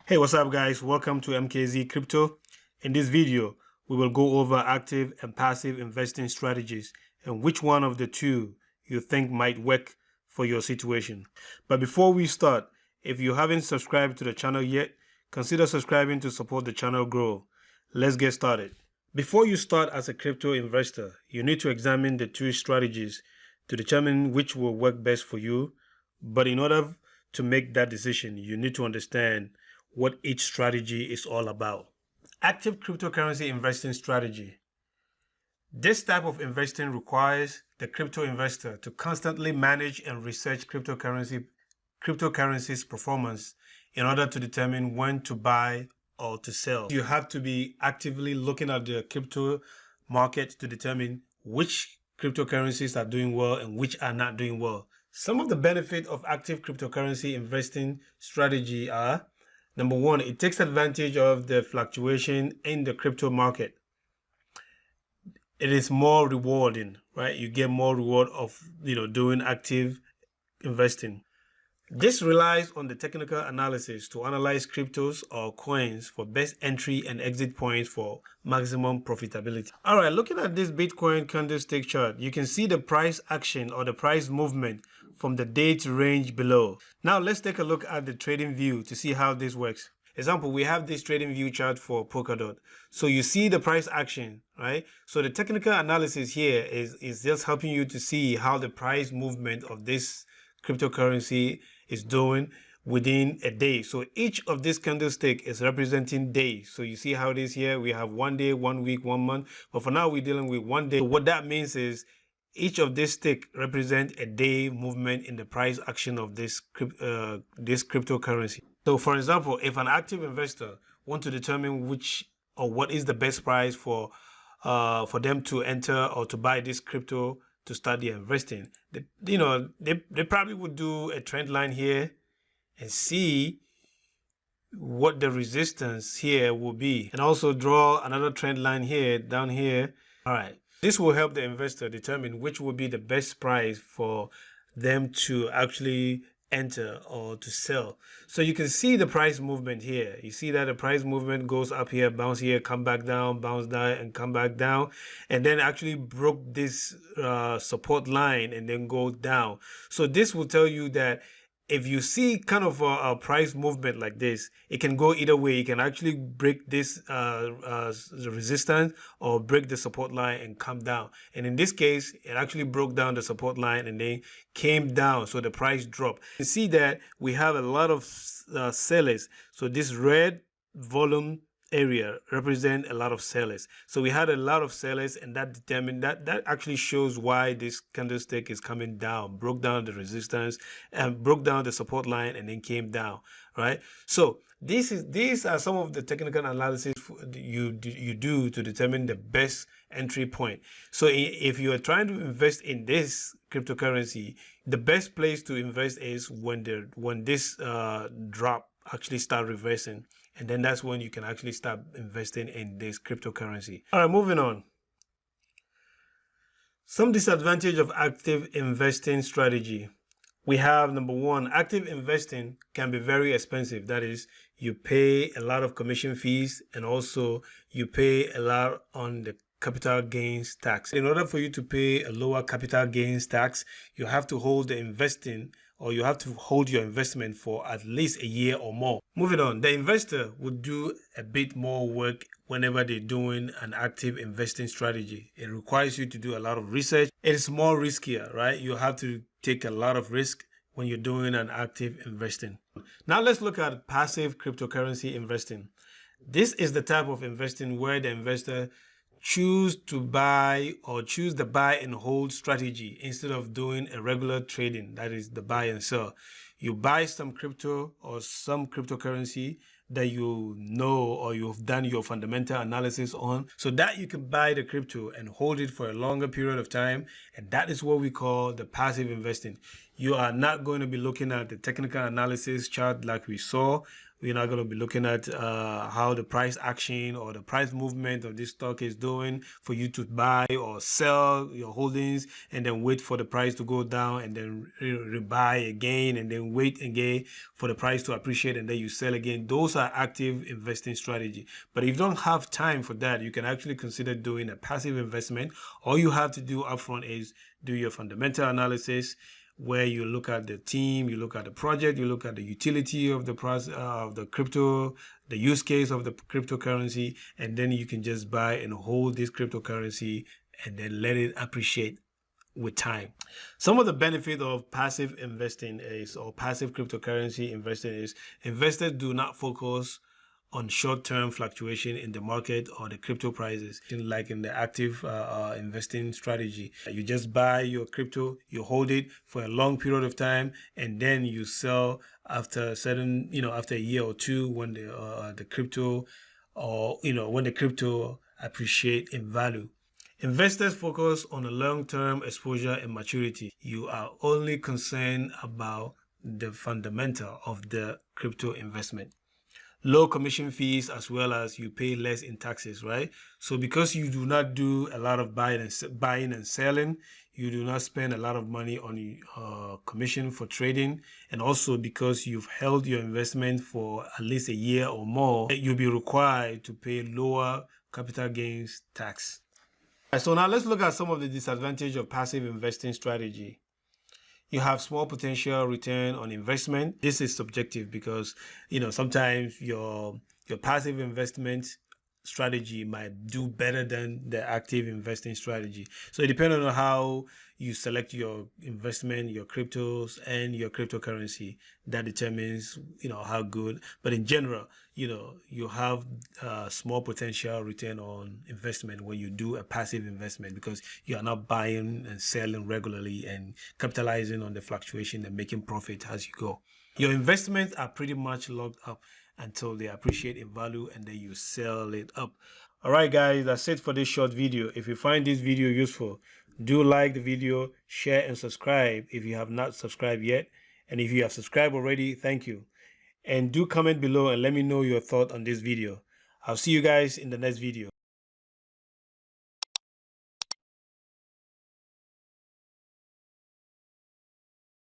Hey, what's up guys? Welcome to MKZ Crypto. In this video, we will go over active and passive investing strategies and which one of the two you think might work for your situation. But before we start, if you haven't subscribed to the channel yet, consider subscribing to support the channel grow. Let's get started. Before you start as a crypto investor, you need to examine the two strategies to determine which will work best for you. But in order to make that decision, you need to understand what each strategy is all about. Active cryptocurrency investing strategy. This type of investing requires the crypto investor to constantly manage and research cryptocurrency's performance in order to determine when to buy or to sell. You have to be actively looking at the crypto market to determine which cryptocurrencies are doing well and which are not doing well. Some of the benefits of active cryptocurrency investing strategy are: number one, it takes advantage of the fluctuation in the crypto market. It is more rewarding, right? You get more reward of, doing active investing. This relies on the technical analysis to analyze cryptos or coins for best entry and exit points for maximum profitability. All right, looking at this Bitcoin candlestick chart, you can see the price action or the price movement from the date range below. Now let's take a look at the trading view to see how this works. Example, we have this trading view chart for Polkadot. So you see the price action, right? So the technical analysis here is just helping you to see how the price movement of this cryptocurrency is doing within a day. So each of this candlestick is representing days. So you see how it is here. We have 1 day, 1 week, 1 month. But for now, we're dealing with 1 day. So what that means is each of this stick represents a day movement in the price action of this cryptocurrency. So for example, if an active investor wants to determine which or what is the best price for them to enter or to buy this crypto to start their investing, they probably would do a trend line here and see what the resistance here will be, and also draw another trend line here down here. All right, this will help the investor determine which will be the best price for them to actually enter or to sell. So you can see the price movement here. You see that the price movement goes up here, bounce here, come back down, bounce down, and come back down, and then actually broke this support line and then go down. So this will tell you that if you see kind of a price movement like this, it can go either way. You can actually break this resistance or break the support line and come down. And in this case, it actually broke down the support line and then came down. So the price dropped. You see that we have a lot of sellers. So this red volume area represent a lot of sellers. So we had a lot of sellers, and that determined that actually shows why this candlestick is coming down, broke down the resistance and broke down the support line and then came down, right? So these are some of the technical analysis you do to determine the best entry point. So if you are trying to invest in this cryptocurrency, the best place to invest is when this drop actually start reversing, and then that's when you can actually start investing in this cryptocurrency. All right, moving on. Some disadvantage of active investing strategy. We have number one, active investing can be very expensive. That is, you pay a lot of commission fees, and also you pay a lot on the capital gains tax. In order for you to pay a lower capital gains tax, you have to hold the investing, or you have to hold your investment for at least a year or more. Moving on, the investor would do a bit more work whenever they're doing an active investing strategy. It requires you to do a lot of research. It is more riskier, right? You have to take a lot of risk when you're doing an active investing. Now let's look at passive cryptocurrency investing. This is the type of investing where the investor choose the buy and hold strategy instead of doing a regular trading, that is the buy and sell. You buy some crypto or some cryptocurrency that you know or you've done your fundamental analysis on, so that you can buy the crypto and hold it for a longer period of time, and that is what we call the passive investing. You are not going to be looking at the technical analysis chart like we saw We're not going to be looking at how the price action or the price movement of this stock is doing for you to buy or sell your holdings and then wait for the price to go down and then rebuy again and then wait again for the price to appreciate and then you sell again. Those are active investing strategy. But if you don't have time for that, you can actually consider doing a passive investment. All you have to do upfront is do your fundamental analysis, where you look at the team, you look at the project, you look at the utility of the process of the crypto, the use case of the cryptocurrency, and then you can just buy and hold this cryptocurrency and then let it appreciate with time. Some of the benefit of passive investing is, or passive cryptocurrency investing is, investors do not focus on short-term fluctuation in the market or the crypto prices, like in the active investing strategy. You just buy your crypto, you hold it for a long period of time, and then you sell after a certain, after a year or two when the crypto, or when the crypto appreciate in value. Investors focus on a long-term exposure and maturity. You are only concerned about the fundamental of the crypto investment. Low commission fees, as well as you pay less in taxes, right? So because you do not do a lot of buying and selling, you do not spend a lot of money on commission for trading, and also because you've held your investment for at least a year or more, you'll be required to pay lower capital gains tax. So now let's look at some of the disadvantages of passive investing strategy. You have small potential return on investment. This is subjective because, sometimes your passive investment strategy might do better than the active investing strategy. So it depends on how you select your investment, your cryptos and your cryptocurrency. That determines, how good. But in general, you have small potential return on investment when you do a passive investment, because you are not buying and selling regularly and capitalizing on the fluctuation and making profit as you go. Your investments are pretty much locked up until they appreciate in value and then you sell it up. All right, guys, that's it for this short video. If you find this video useful, do like the video, share and subscribe if you have not subscribed yet. And if you have subscribed already, thank you. And do comment below and let me know your thought on this video. I'll see you guys in the next video.